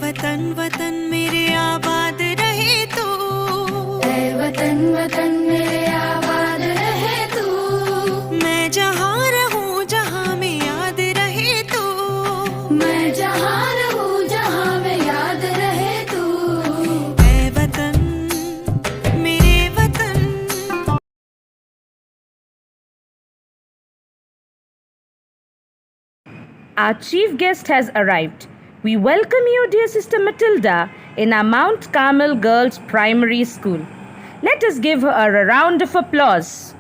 वतन वतन मेरे आबाद रहे तू, ऐ वतन वतन मेरे आबाद रहे तू। मैं जहाँ रहूँ जहाँ में याद रहे तू, मैं जहाँ रहूँ जहाँ में याद रहे तू। ऐ वतन मेरे वतन। Our chief guest has arrived. We welcome you, dear Sister Matilda, in our Mount Carmel Girls Primary School. Let us give her a round of applause.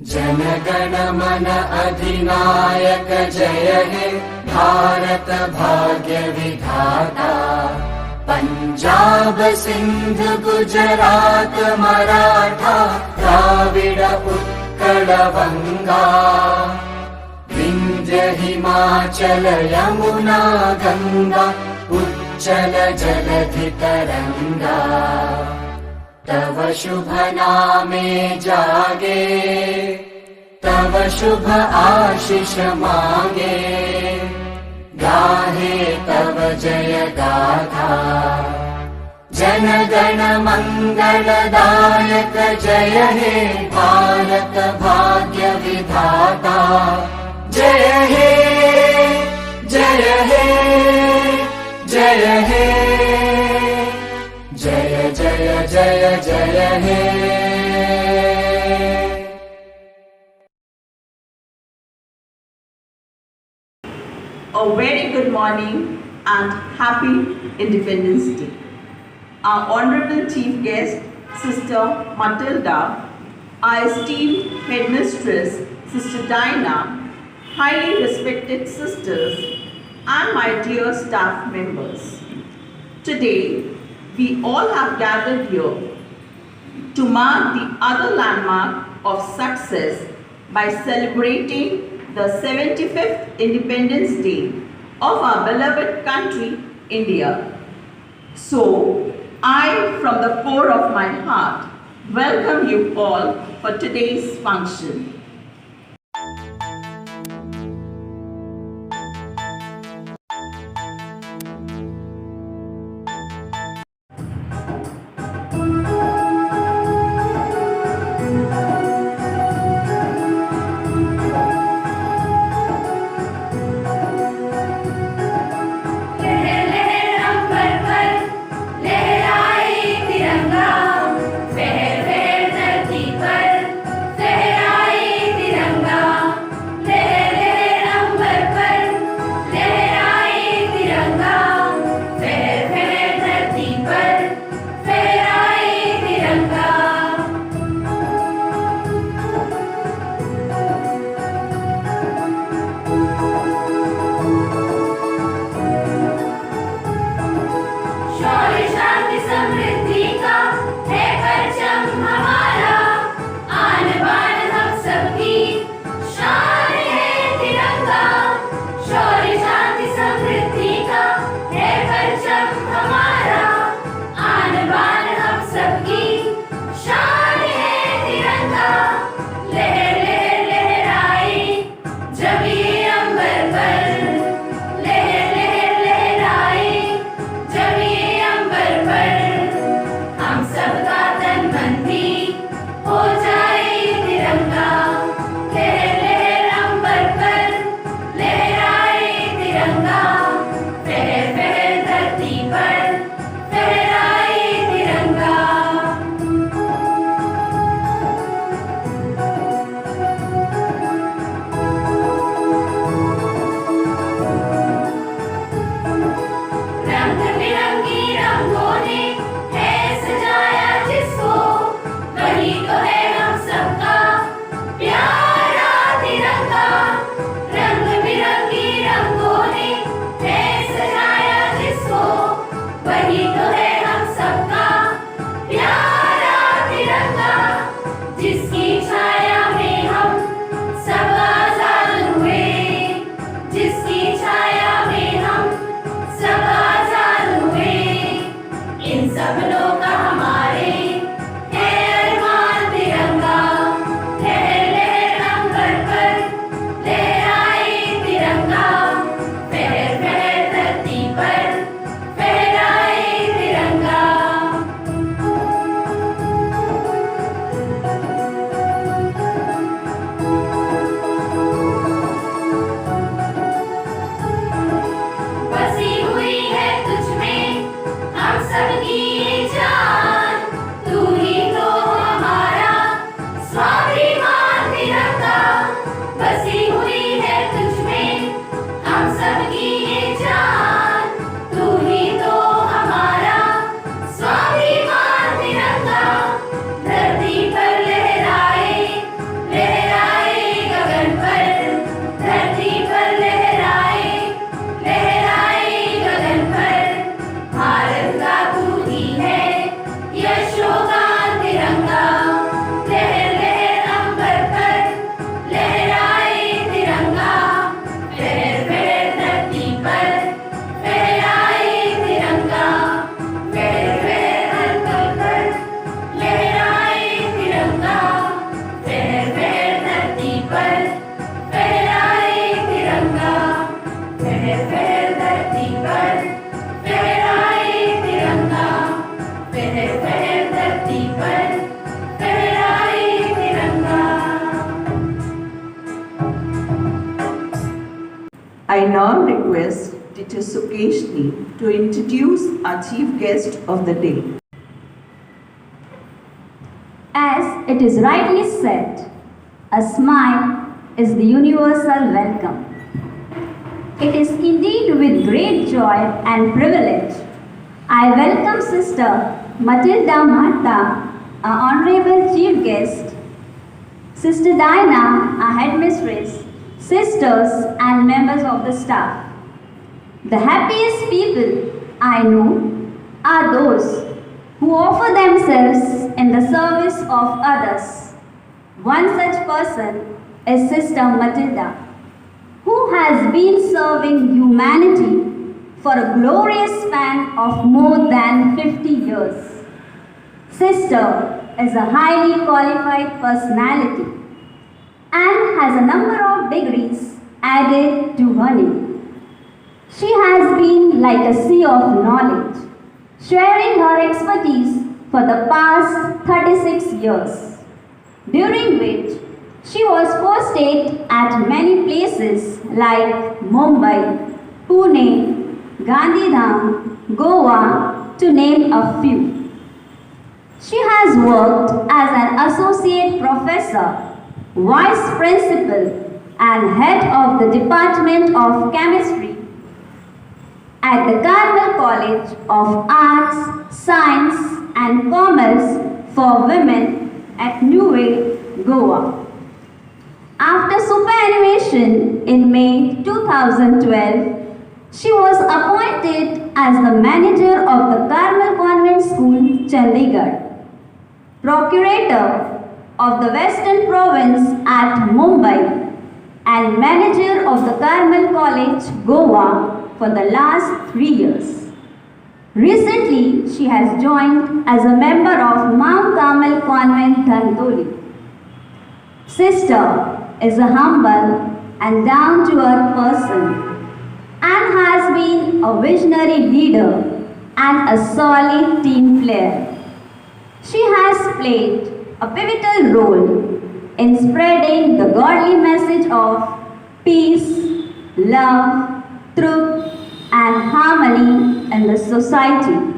जनगण मन अधिनायक जय हे भारत भाग्य विधाता। पंजाब सिंध गुजरात मराठा द्राविड उत्कल बंगा, विंध्य हिमाचल यमुना गंगा उच्चल जलधि तरंगा। तव शुभ नामे जागे, तव शुभ आशीष मांगे, गाहे तव जय गाथा। जन गण मंगलदायक जय हे भारत भाग्य विधाता। जय हे जय हे जय हे जय जय जय जय हे। A very good morning and happy Independence Day. Our honorable chief guest, Sister Matilda, our esteemed headmistress, Sister Dinah, highly respected sisters, and my dear staff members. Today, we all have gathered here to mark the other landmark of success by celebrating the 75th Independence Day of our beloved country, India. So, I, from the core of my heart, welcome you all for today's function. लहराए I now request Teacher Sukeshni to introduce our chief guest of the day. As it is rightly said, a smile is the universal welcome. It is indeed with great joy and privilege I welcome Sister Matilda Martha, our Honorable Chief Guest, Sister Diana, our Headmistress, sisters and members of the staff. The happiest people I know are those who offer themselves in the service of others. One such person is Sister Matilda, who has been serving humanity for a glorious span of more than 50 years. Sister is a highly qualified personality and has a number of degrees added to her name. She has been like a sea of knowledge, sharing her expertise for the past 36 years, during which she was posted at many places like Mumbai, Pune, Gandhidham, Goa, to name a few. She has worked as an associate professor, vice principal, and head of the Department of Chemistry at the Carmel College of Arts, Science, and Commerce for Women at Neway, Goa. After superannuation in May 2012, she was appointed as the manager of the Carmel Convent School, Chandigarh, procurator of the Western Province at Mumbai, and manager of the Carmel College, Goa, for the last 3 years. Recently, she has joined as a member of Mount Carmel Convent, Dhantoli. Sister is a humble and down-to-earth person and has been a visionary leader and a solid team player. She has played a pivotal role in spreading the godly message of peace, love, truth, and harmony in the society.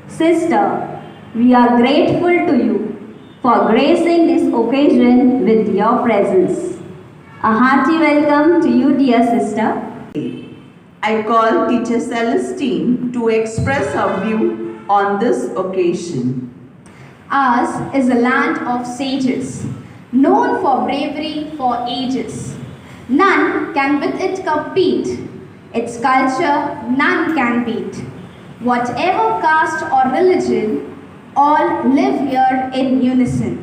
Sister, we are grateful to you for gracing this occasion with your presence. A hearty welcome to you, dear sister. I call Teacher Celestine to express her view on this occasion. Ours is a land of sages, known for bravery for ages. None can with it compete. Its culture none can beat. Whatever caste or religion, all live here in unison.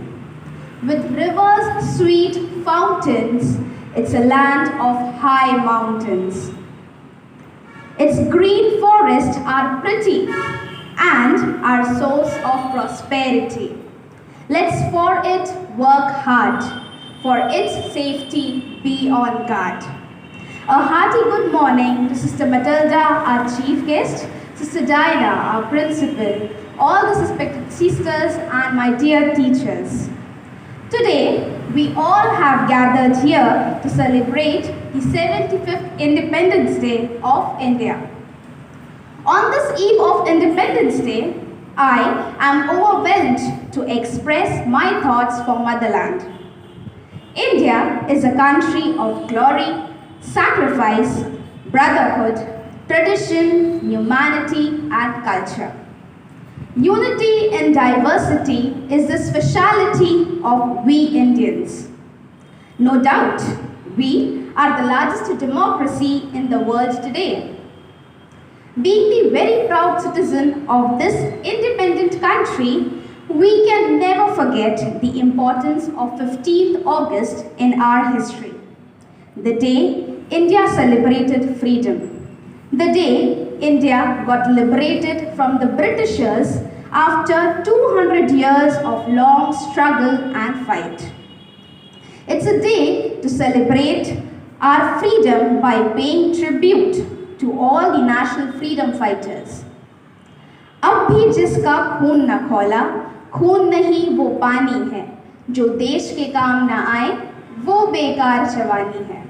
With rivers, sweet fountains, it's a land of high mountains. Its green forests are pretty and are source of prosperity. Let's for it work hard, for its safety be on guard. A hearty good morning to Sister Matilda, our chief guest, Sister Diana, our principal, all the suspected sisters and my dear teachers. Today, we all have gathered here to celebrate the 75th Independence Day of India. On this eve of Independence Day, I am overwhelmed to express my thoughts for motherland. India is a country of glory, sacrifice, brotherhood, tradition, humanity, and culture. Unity in diversity is the speciality of we Indians. No doubt, we are the largest democracy in the world today. Being the very proud citizen of this independent country, we can never forget the importance of 15th August in our history. The day India celebrated freedom. The day India got liberated from the Britishers after 200 years of long struggle and fight. It's a day to celebrate our freedom by paying tribute to all the national freedom fighters. अब भी जिसका खून न खौला, खून नहीं वो पानी है, जो देश के काम न आए, वो बेकार जवानी है.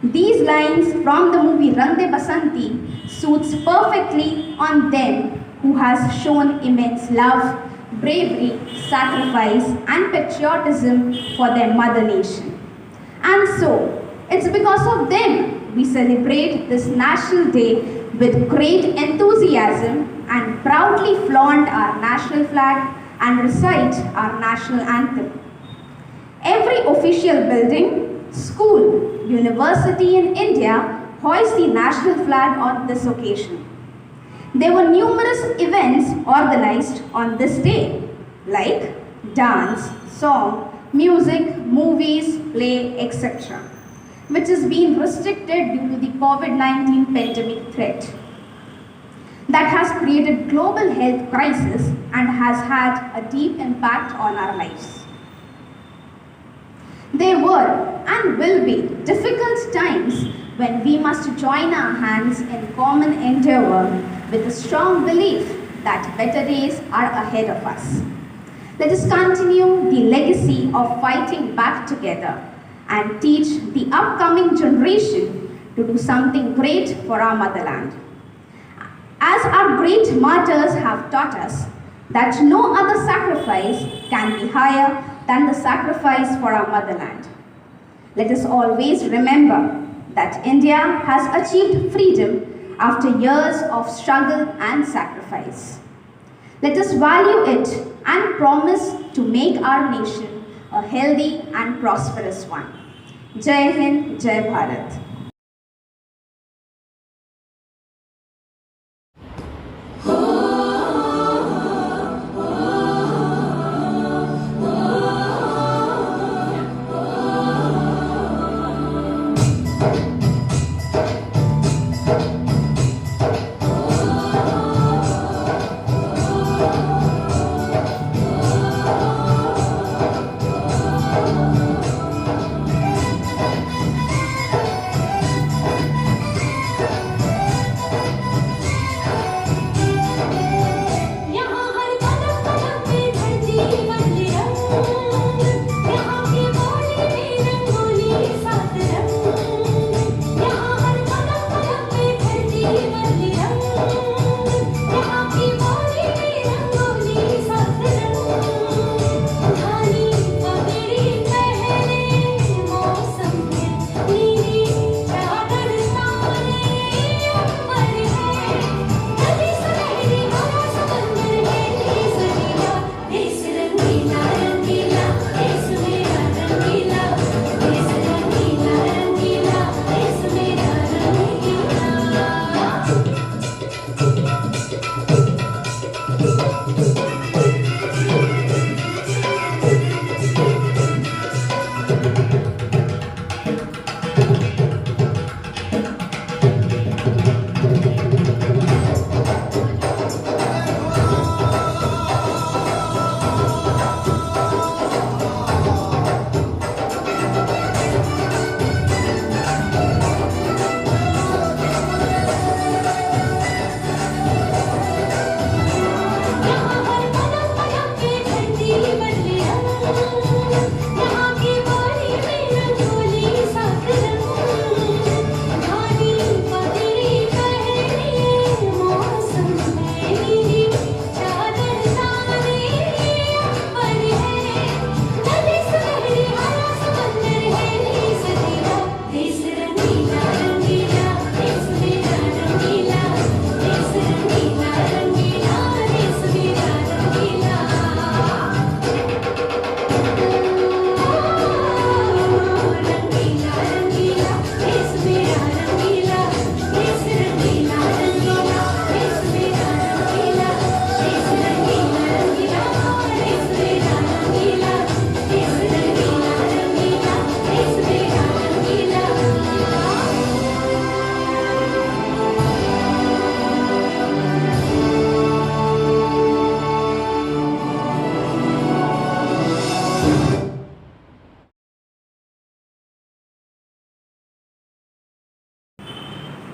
These lines from the movie Rang De Basanti suits perfectly on them who has shown immense love, bravery, sacrifice and patriotism for their mother nation. And so, it's because of them we celebrate this National Day with great enthusiasm and proudly flaunt our national flag and recite our national anthem. Every official building, school, university in India hoists the national flag on this occasion. There were numerous events organized on this day, like dance, song, music, movies, play, etc., which has been restricted due to the COVID-19 pandemic threat that has created global health crisis and has had a deep impact on our lives. There were and will be difficult times when we must join our hands in common endeavor with a strong belief that better days are ahead of us. Let us continue the legacy of fighting back together and teach the upcoming generation to do something great for our motherland. As our great martyrs have taught us that no other sacrifice can be higher than the sacrifice for our motherland. Let us always remember that India has achieved freedom after years of struggle and sacrifice. Let us value it and promise to make our nation a healthy and prosperous one. Jai Hind, Jai Bharat.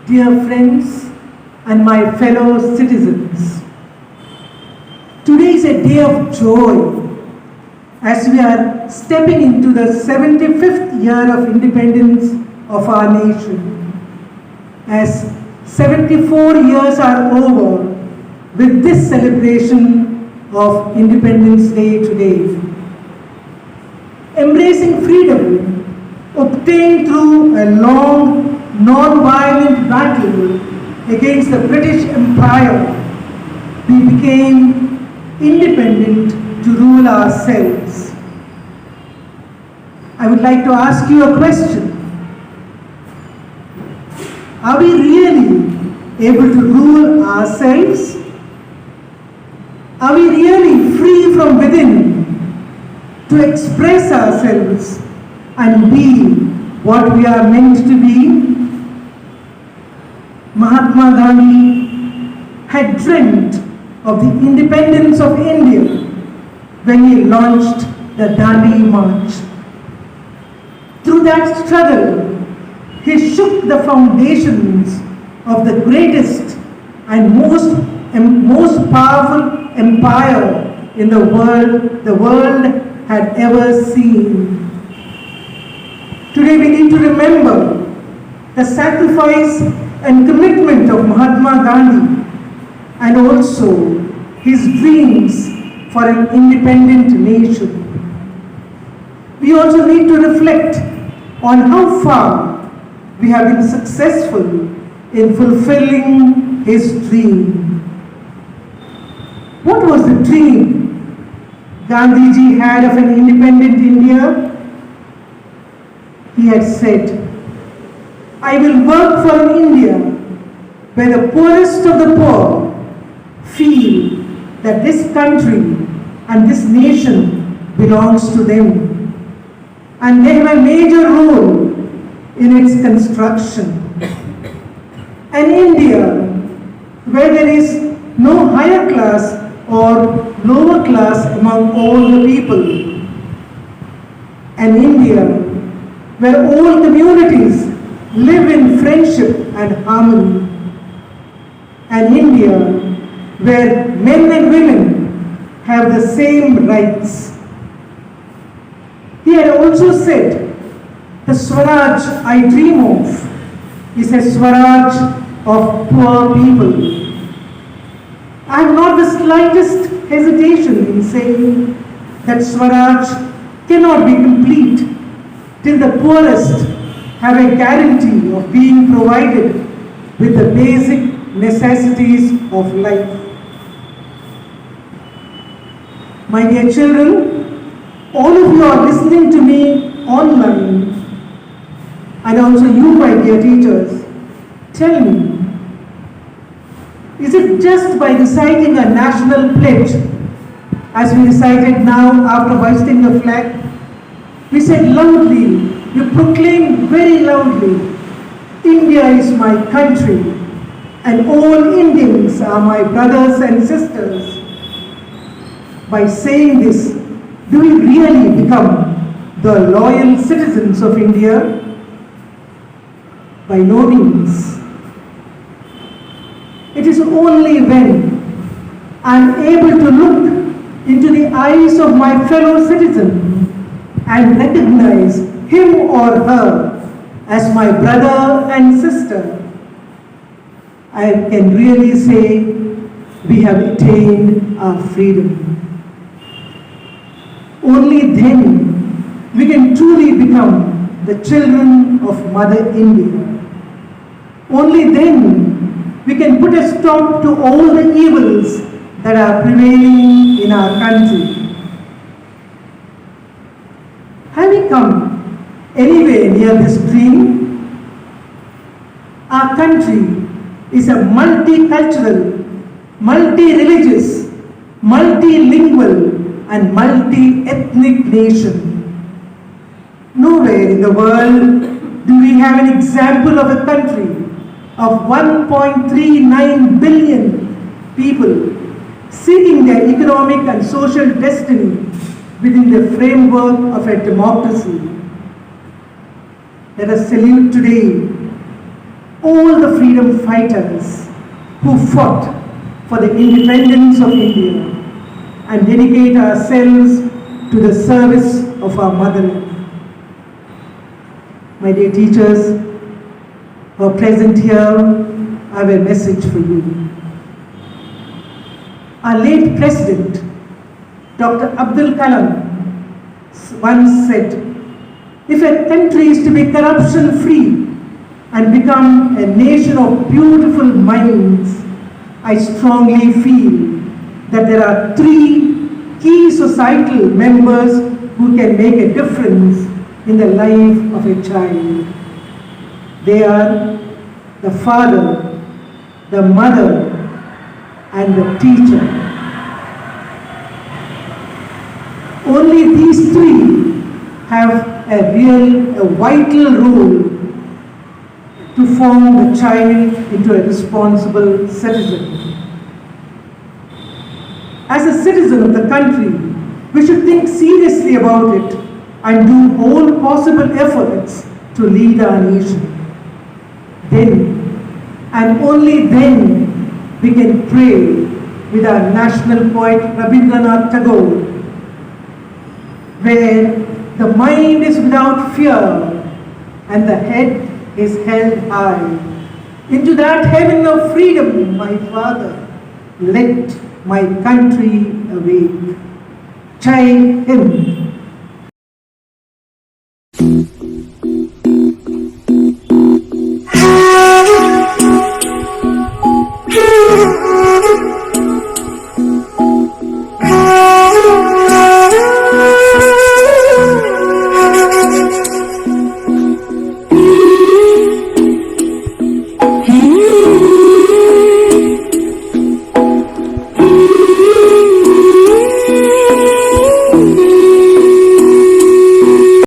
Dear friends and my fellow citizens, today is a day of joy as we are stepping into the 75th year of independence of our nation. As 74 years are over with this celebration of Independence Day today. Embracing freedom obtained through a long, non-violent battle against the British Empire, we became independent to rule ourselves. I would like to ask you a question. Are we really able to rule ourselves? Are we really free from within to express ourselves and be what we are meant to be? Mahatma Gandhi had dreamt of the independence of India when he launched the Dandi March. Through that struggle, he shook the foundations of the greatest and most powerful empire in the world had ever seen. Today we need to remember the sacrifice and commitment of Mahatma Gandhi and also his dreams for an independent nation. We also need to reflect on how far we have been successful in fulfilling his dream. What was the dream Gandhiji had of an independent India? He had said, I will work for an India where the poorest of the poor feel that this country and this nation belongs to them, and they have a major role in its construction. An India where there is no higher class or lower class among all the people. An India where all communities live in friendship and harmony. An India where men and women have the same rights. He had also said, the Swaraj I dream of is a Swaraj of poor people. I have not the slightest hesitation in saying that Swaraj cannot be complete till the poorest have a guarantee of being provided with the basic necessities of life. My dear children, all of you are listening to me online, and also you, my dear teachers, tell me, is it just by reciting a national pledge, as we recited now after hoisting the flag? We said loudly, you proclaimed very loudly, India is my country and all Indians are my brothers and sisters. By saying this, do we really become the loyal citizens of India? By no means. It is only when I am able to look into the eyes of my fellow citizen and recognize him or her as my brother and sister, I can really say we have attained our freedom. Only then we can truly become the children of Mother India. Only then we can put a stop to all the evils that are prevailing in our country. Have we come anywhere near this dream? Our country is a multicultural, multi-religious, multilingual and multi-ethnic nation. Nowhere in the world do we have an example of a country of 1.39 billion people seeking their economic and social destiny within the framework of a democracy. Let us salute today all the freedom fighters who fought for the independence of India and dedicate ourselves to the service of our motherland. My dear teachers who are present here, I have a message for you. Our late President, Dr. Abdul Kalam, once said, if a country is to be corruption-free and become a nation of beautiful minds, I strongly feel that there are three key societal members who can make a difference in the life of a child. They are the father, the mother, and the teacher. Only these three have a vital role to form the child into a responsible citizen. As a citizen of the country, we should think seriously about it and do all possible efforts to lead our nation. Then, and only then, we can pray with our national poet Rabindranath Tagore, where the mind is without fear and the head is held high. Into that heaven of freedom, my Father, let my country awake. Jai Hind.